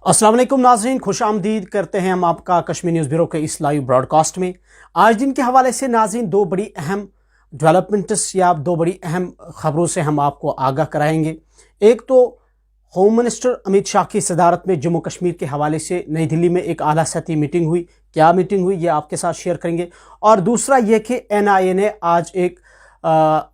अस्सलाम वालेकुम नाज़रीन, खुश आमदीद करते हैं हम आपका कश्मीर न्यूज़ ब्यूरो के इस लाइव ब्रॉडकास्ट में। आज दिन के हवाले से नाज़रीन दो बड़ी अहम डेवलपमेंट्स या दो बड़ी अहम खबरों से हम आपको आगाह कराएंगे। एक तो होम मिनिस्टर अमित शाह की सदारत में जम्मू कश्मीर के हवाले से नई दिल्ली में एक आला सतही मीटिंग हुई। क्या मीटिंग हुई ये आपके साथ शेयर करेंगे। और दूसरा ये कि NIA ने आज एक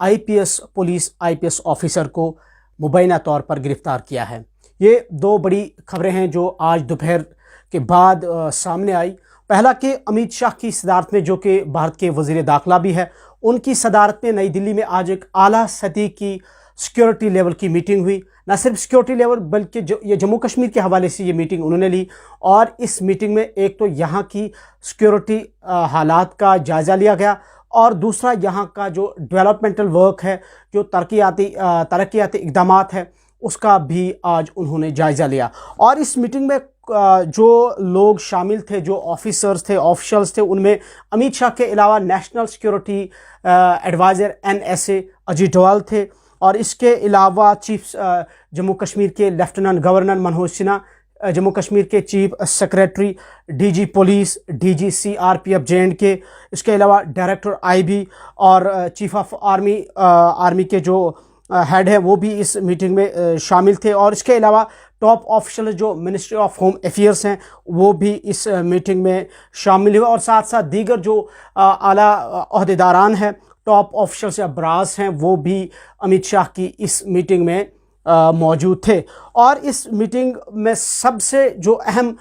IPS पुलिस IPS ऑफिसर को मुबैना तौर पर गिरफ्तार किया है। ये दो बड़ी खबरें हैं जो आज दोपहर के बाद सामने आई। पहला कि अमित शाह की सदारत में, जो कि भारत के वज़ीर दाखिला भी है, उनकी सदारत में नई दिल्ली में आज एक आला सतही की सिक्योरिटी लेवल की मीटिंग हुई। न सिर्फ सिक्योरिटी लेवल बल्कि ये जम्मू कश्मीर के हवाले से ये मीटिंग उन्होंने ली। और इस मीटिंग में एक तो यहाँ की सिक्योरिटी हालात का जायज़ा लिया गया और दूसरा यहाँ का जो डेवलपमेंटल वर्क है, जो तरक्याती इक़दामात है, उसका भी आज उन्होंने जायज़ा लिया। और इस मीटिंग में जो लोग शामिल थे, जो ऑफिसर्स थे, ऑफिशियल्स थे, उनमें अमित शाह के अलावा national security adviser NSA Ajit Doval थे। और इसके अलावा चीफ जम्मू कश्मीर के लेफ्टिनेंट गवर्नर मनोज सिन्हा, जम्मू कश्मीर के chief secretary, DG police, DG CRPF J&K, इसके अलावा डायरेक्टर IB और चीफ ऑफ आर्मी के जो हेड है वो भी इस मीटिंग में शामिल थे। और इसके अलावा टॉप ऑफिशियल जो मिनिस्ट्री ऑफ होम अफेयर्स हैं वो भी इस मीटिंग में शामिल हुए। और साथ साथ दीगर जो आला ओहदेदारान हैं, टॉप ऑफिशियल्स या ब्रास हैं, वो भी अमित शाह की इस मीटिंग में मौजूद थे। और इस मीटिंग में सबसे जो अहम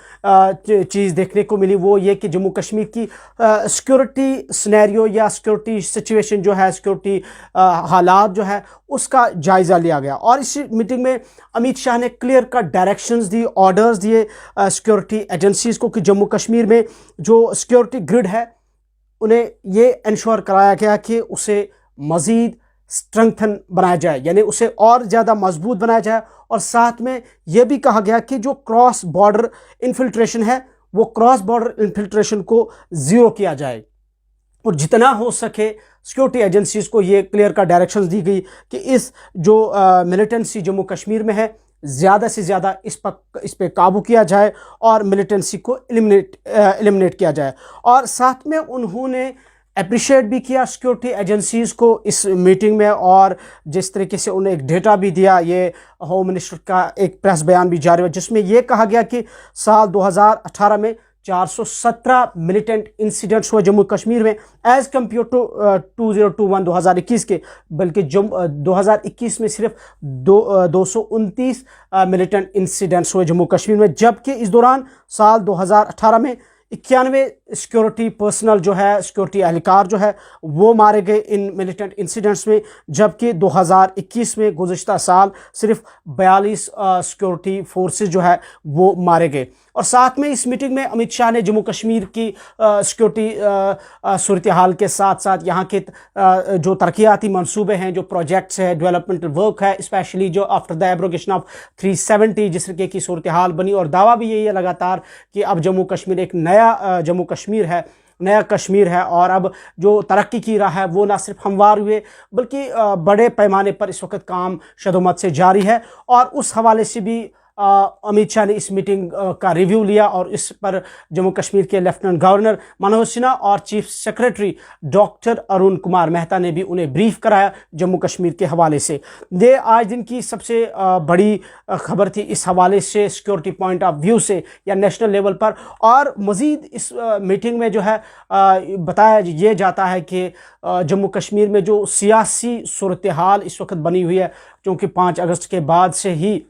चीज़ देखने को मिली वो ये कि जम्मू कश्मीर की सिक्योरिटी सिनेरियो या सिक्योरिटी सिचुएशन जो है, सिक्योरिटी हालात जो है, उसका जायज़ा लिया गया। और इस मीटिंग में अमित शाह ने क्लियर कट डायरेक्शंस दी, ऑर्डर्स दिए सिक्योरिटी एजेंसीज़ को कि जम्मू कश्मीर में जो सिक्योरिटी ग्रिड है उन्हें ये इंश्योर कराया गया कि उसे मज़ीद स्ट्रेंथन बनाया जाए, यानी उसे और ज़्यादा मजबूत बनाया जाए। और साथ में यह भी कहा गया कि जो क्रॉस बॉर्डर इन्फिल्ट्रेशन है वो क्रॉस बॉर्डर इन्फिल्ट्रेशन को ज़ीरो किया जाए। और जितना हो सके सिक्योरिटी एजेंसीज़ को ये क्लियर का डायरेक्शंस दी गई कि इस जो मिलिटेंसी जम्मू कश्मीर में है, ज़्यादा से ज़्यादा इस पर काबू किया जाए और मिलिटेंसी को एलिमिनेट किया जाए। और साथ में उन्होंने अप्रिशिएट भी किया सिक्योरिटी एजेंसीज़ को इस मीटिंग में, और जिस तरीके से उन्हें एक डेटा भी दिया। ये होम मिनिस्टर का एक प्रेस बयान भी जारी हुआ जिसमें यह कहा गया कि साल 2018 में 417 मिलिटेंट इंसिडेंट्स हुए जम्मू कश्मीर में, एज़ कम्पेयर टू 2021 2021 के, बल्कि 2021 में सिर्फ 229 मिलिटेंट इंसिडेंट्स हुए जम्मू कश्मीर में। जबकि इस दौरान साल 2018 में 91 सिक्योरिटी पर्सनल जो है, सिक्योरिटी एहलकार जो है, वो मारे गए इन मिलिटेंट इंसिडेंट्स में। जबकि 2021 में, गुज़िश्ता साल, सिर्फ 42 सिक्योरिटी फोर्सेस जो है वो मारे गए। और साथ में इस मीटिंग में अमित शाह ने जम्मू कश्मीर की सिक्योरिटी सूरत हाल के साथ साथ यहाँ के जो तरक्याती मंसूबे हैं, जो प्रोजेक्ट्स हैं, डेवलपमेंटल वर्क है, स्पेशली जो आफ्टर द एब्रोगेशन ऑफ 370 जिस तरीके की सूरत हाल बनी। और दावा भी यही है लगातार कि अब जम्मू कश्मीर एक नया जम्मू कश्मीर है, नया कश्मीर है। और अब जो तरक्की की राह है वो ना सिर्फ हमवार हुए बल्कि बड़े पैमाने पर इस वक्त काम शदोमत से जारी है। और उस हवाले से भी अमित शाह ने इस मीटिंग का रिव्यू लिया और इस पर जम्मू कश्मीर के लेफ्टिनेंट गवर्नर मनोज सिन्हा और chief secretary doctor Arun Kumar Mehta ने भी उन्हें ब्रीफ कराया जम्मू कश्मीर के हवाले से। ये आज दिन की सबसे बड़ी खबर थी इस हवाले से, सिक्योरिटी पॉइंट ऑफ व्यू से या नेशनल लेवल पर। और मज़ीद इस मीटिंग में जो है बताया ये जाता है कि जम्मू कश्मीर में जो सियासी सूरत हाल इस वक्त बनी हुई है, क्योंकि 5 अगस्त के बाद से ही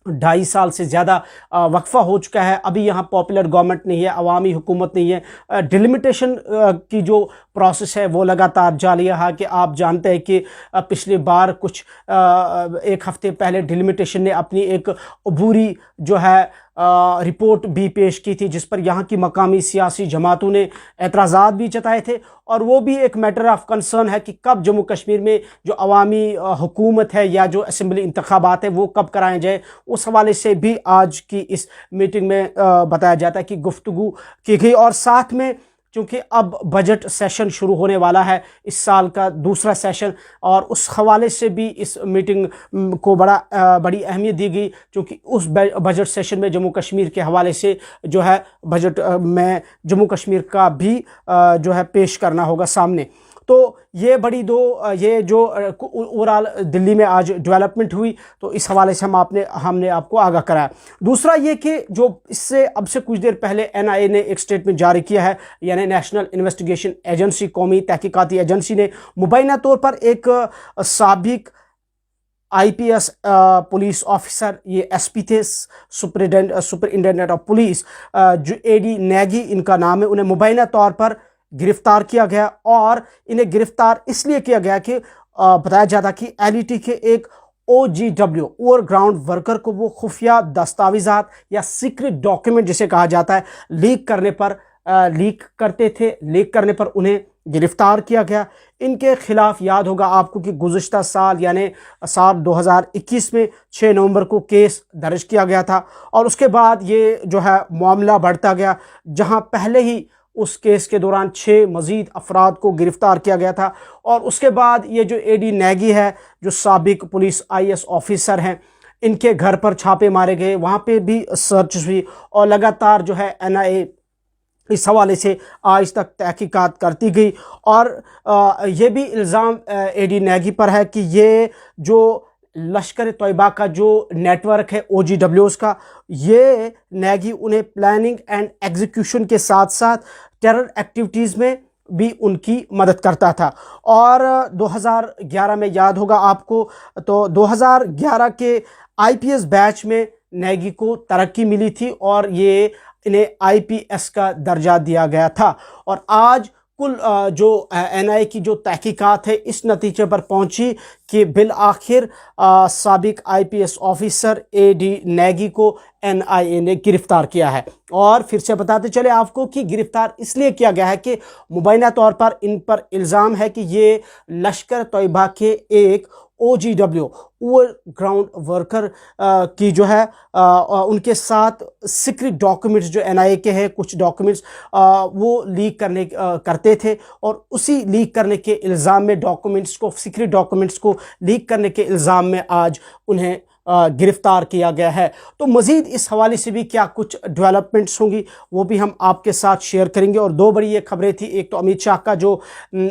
2.5 साल से ज़्यादा वक्फा हो चुका है। अभी यहाँ पॉपुलर गवर्नमेंट नहीं है, अवामी हुकूमत नहीं है। डिलिमिटेशन की जो प्रोसेस है वो लगातार जारी है कि आप जानते हैं कि पिछली बार कुछ 1 हफ्ते पहले डिलिमिटेशन ने अपनी एक अबूरी जो है रिपोर्ट भी पेश की थी, जिस पर यहाँ की मकामी सियासी जमातों ने एतराज़ात भी जताए थे। और वो भी एक मैटर ऑफ कंसर्न है कि कब जम्मू कश्मीर में जो अवामी हुकूमत है या जो असम्बली इंतखाबात है वो कब कराए जाए। उस हवाले से भी आज की इस मीटिंग में बताया जाता है कि गुफ्तगू की गई। और साथ में क्योंकि अब बजट सेशन शुरू होने वाला है, इस साल का दूसरा सेशन, और उस हवाले से भी इस मीटिंग को बड़ी अहमियत दी गई, क्योंकि उस बजट सेशन में जम्मू कश्मीर के हवाले से जो है बजट में जम्मू कश्मीर का भी जो है पेश करना होगा सामने। तो ये ये जो ओवरऑल दिल्ली में आज डेवलपमेंट हुई, तो इस हवाले से हमने आपको आगाह कराया। दूसरा ये कि जो इससे अब से कुछ देर पहले एनआईए ने एक स्टेटमेंट जारी किया है, यानी नेशनल इन्वेस्टिगेशन एजेंसी, कौमी तहकीकाती एजेंसी ने मुबैना तौर पर एक साबिक आईपीएस पुलिस ऑफिसर, ये एसपी थे, सुपरिटेंडेंट ऑफ पुलिस, जो एडी नेगी इनका नाम है, उन्हें मुबैना तौर पर गिरफ्तार किया गया। और इन्हें गिरफ्तार इसलिए किया गया कि बताया जाता कि एलईटी के एक OGW ओवरग्राउंड वर्कर को वो खुफिया दस्तावेजात या सीक्रेट डॉक्यूमेंट जिसे कहा जाता है लीक करने पर उन्हें गिरफ्तार किया गया। इनके खिलाफ याद होगा आपको कि गुज़िश्ता साल यानी साल 2021 में 6 नवंबर को केस दर्ज किया गया था, और उसके बाद ये जो है मामला बढ़ता गया, जहां पहले ही उस केस के दौरान 6 मज़ीद अफराद को गिरफ्तार किया गया था। और उसके बाद ये जो एडी नेगी है, जो साबिक पुलिस IAS ऑफिसर हैं, इनके घर पर छापे मारे गए, वहाँ पे भी सर्च हुई, और लगातार जो है NIA इस हवाले से आज तक तहकीकात करती गई। और ये भी इल्ज़ाम एडी नेगी पर है कि ये जो लश्कर तोयबा का जो नेटवर्क है OGWs का, ये नेगी उन्हें प्लानिंग एंड एग्जीक्यूशन के साथ साथ टेरर एक्टिविटीज़ में भी उनकी मदद करता था। और 2011 में याद होगा आपको, तो 2011 के IPS बैच में नेगी को तरक्की मिली थी और ये इन्हें IPS का दर्जा दिया गया था। और आज कुल जो NIA की जो तहकीकात है इस नतीजे पर पहुंची कि बिल आखिर साबिक IPS ऑफिसर एडी नेगी को NIA ने गिरफ्तार किया है। और फिर से बताते चले आपको कि गिरफ्तार इसलिए किया गया है कि मुबैना तौर पर इन पर इल्ज़ाम है कि ये लश्कर तोयबा के एक OGW ओवरग्राउंड वर्कर की जो है उनके साथ सीक्रेट डॉक्यूमेंट्स जो NIA के हैं, कुछ डॉक्यूमेंट्स वो लीक करते थे, और उसी लीक करने के इल्ज़ाम में सीक्रेट डॉक्यूमेंट्स को लीक करने के इल्ज़ाम में आज उन्हें गिरफ्तार किया गया है। तो मज़ीद इस हवाले से भी क्या कुछ डेवलपमेंट्स होंगी वो भी हम आपके साथ शेयर करेंगे। और दो बड़ी ये खबरें थी, एक तो अमित शाह का जो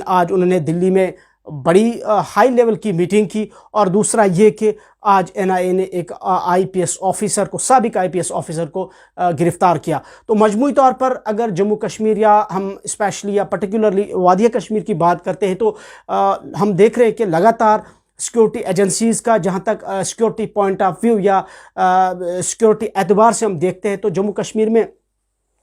आज उन्होंने दिल्ली में बड़ी हाई लेवल की मीटिंग की, और दूसरा ये कि आज NIA ने एक IPS ऑफिसर को, साबिक IPS ऑफिसर को गिरफ्तार किया। तो मजमूई तौर पर अगर जम्मू कश्मीर या हम स्पेशली या पर्टिकुलरली वादिया कश्मीर की बात करते हैं, तो हम देख रहे हैं कि लगातार सिक्योरिटी एजेंसीज़ का, जहाँ तक सिक्योरिटी पॉइंट ऑफ व्यू या सिक्योरिटी एतबार से हम देखते हैं, तो जम्मू कश्मीर में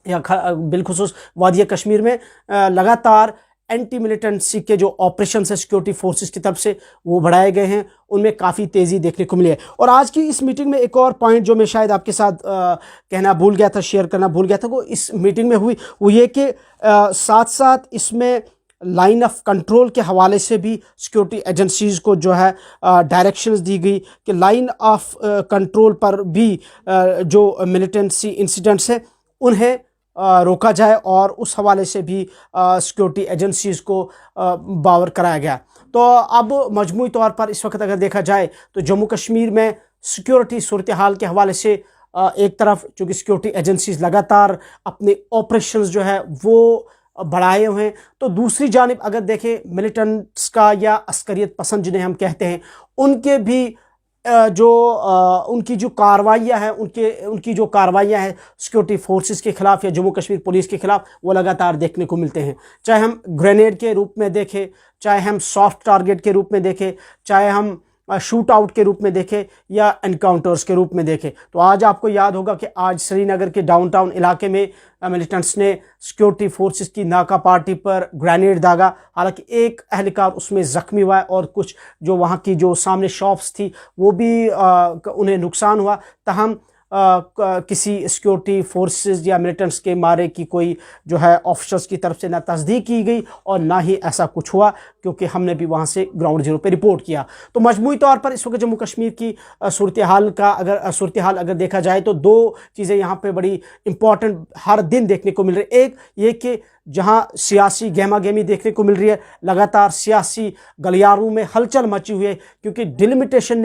या बिलखुसूस वादिया कश्मीर में लगातार एंटी मिलिटेंसी के जो ऑपरेशन है सिक्योरिटी फोर्सेस की तरफ से वो बढ़ाए गए हैं, उनमें काफ़ी तेज़ी देखने को मिली है। और आज की इस मीटिंग में एक और पॉइंट जो मैं शायद आपके साथ कहना भूल गया था, शेयर करना भूल गया था, वो इस मीटिंग में हुई, वो ये कि साथ साथ इसमें लाइन ऑफ कंट्रोल के हवाले से भी सिक्योरिटी एजेंसीज़ को जो है डायरेक्शंस दी गई कि लाइन ऑफ कंट्रोल पर भी जो मिलिटेंसी इंसिडेंट्स हैं उन्हें रोका जाए, और उस हवाले से भी सिक्योरिटी एजेंसीज़ को बावर कराया गया। तो अब मजमूई तौर पर इस वक्त अगर देखा जाए तो जम्मू कश्मीर में सिक्योरिटी सूरत हाल के हवाले से एक तरफ चूँकि सिक्योरिटी एजेंसीज़ लगातार अपने ऑपरेशंस जो है वो बढ़ाए हुए हैं, तो दूसरी जानिब अगर देखें मिलिटेंट्स का या अस्करियत पसंद जिन्हें हम कहते हैं, उनके भी उनकी जो कार्रवाइयाँ हैं उनकी जो कार्रवाइयाँ हैं सिक्योरिटी फोर्सेस के ख़िलाफ़ या जम्मू कश्मीर पुलिस के ख़िलाफ़, वो लगातार देखने को मिलते हैं। चाहे हम ग्रेनेड के रूप में देखें, चाहे हम सॉफ्ट टारगेट के रूप में देखें, चाहे हम शूट आउट के रूप में देखें या एनकाउंटर्स के रूप में देखें। तो आज आपको याद होगा कि आज श्रीनगर के डाउनटाउन इलाके में मिलिटेंट्स ने सिक्योरिटी फोर्सेस की नाका पार्टी पर ग्रेनेड दागा। हालांकि एक एहलकार उसमें ज़ख्मी हुआ है और कुछ जो वहाँ की जो सामने शॉप्स थी वो भी उन्हें नुकसान हुआ। तहम किसी सिक्योरिटी फोर्सेस या मिलिटेंट्स के मारे की कोई जो है ऑफिसर्स की तरफ से ना तस्दीक की गई और ना ही ऐसा कुछ हुआ, क्योंकि हमने भी वहाँ से ग्राउंड जीरो पे रिपोर्ट किया। तो मजमूई तौर पर इस वक्त जम्मू कश्मीर की सूरत हाल अगर देखा जाए तो दो चीज़ें यहाँ पे बड़ी इंपॉर्टेंट हर दिन देखने को मिल रही। एक ये कि जहां सियासी गहमा गहमी देखने को मिल रही है, लगातार सियासी गलियारों में हलचल मची हुई है, क्योंकि डिलिमिटेशन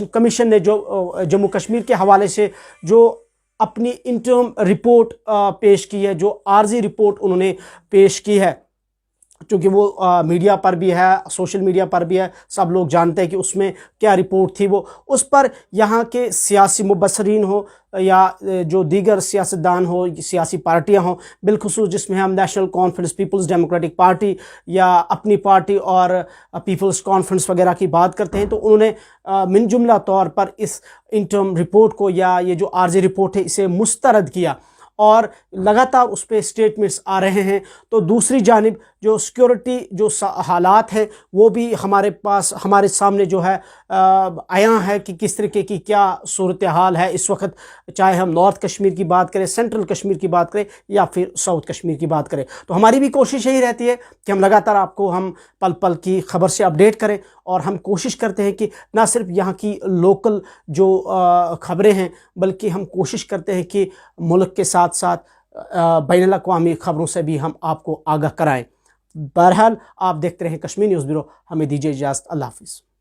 कमीशन ने जो जम्मू कश्मीर के हवाले से जो अपनी इंटर्म रिपोर्ट पेश की है, जो आर्जी रिपोर्ट उन्होंने पेश की है, क्योंकि वो मीडिया पर भी है, सोशल मीडिया पर भी है, सब लोग जानते हैं कि उसमें क्या रिपोर्ट थी। वो उस पर यहाँ के सियासी मुबसरीन हो या जो दीगर सियासतदान हो, सियासी पार्टियां हों, बिलखुसूस जिसमें हम नेशनल कॉन्फ्रेंस, पीपल्स डेमोक्रेटिक पार्टी या अपनी पार्टी और पीपल्स कॉन्फ्रेंस वगैरह की बात करते हैं, तो उन्होंने मिन जुमला तौर पर इस इंटर्म रिपोर्ट को या ये जो आर्जी रिपोर्ट है इसे मुस्तरद किया और लगातार उस पर स्टेटमेंट्स आ रहे हैं। तो दूसरी जानिब जो सिक्योरिटी जो हालात हैं वो भी हमारे सामने जो है आया है कि किस तरीके की क्या सूरत हाल है इस वक्त, चाहे हम नॉर्थ कश्मीर की बात करें, सेंट्रल कश्मीर की बात करें या फिर साउथ कश्मीर की बात करें। तो हमारी भी कोशिश यही रहती है कि हम लगातार आपको हम पल पल की खबर से अपडेट करें, और हम कोशिश करते हैं कि ना सिर्फ यहाँ की लोकल जो खबरें हैं, बल्कि हम कोशिश करते हैं कि मुल्क के साथ साथ बैनुल अक़वामी खबरों से भी हम आपको आगाह कराएं। बहरहाल आप देखते रहें कश्मीर न्यूज़ ब्यूरो। हमें दीजिए इजाज़त। अल्लाह हाफ़िज़।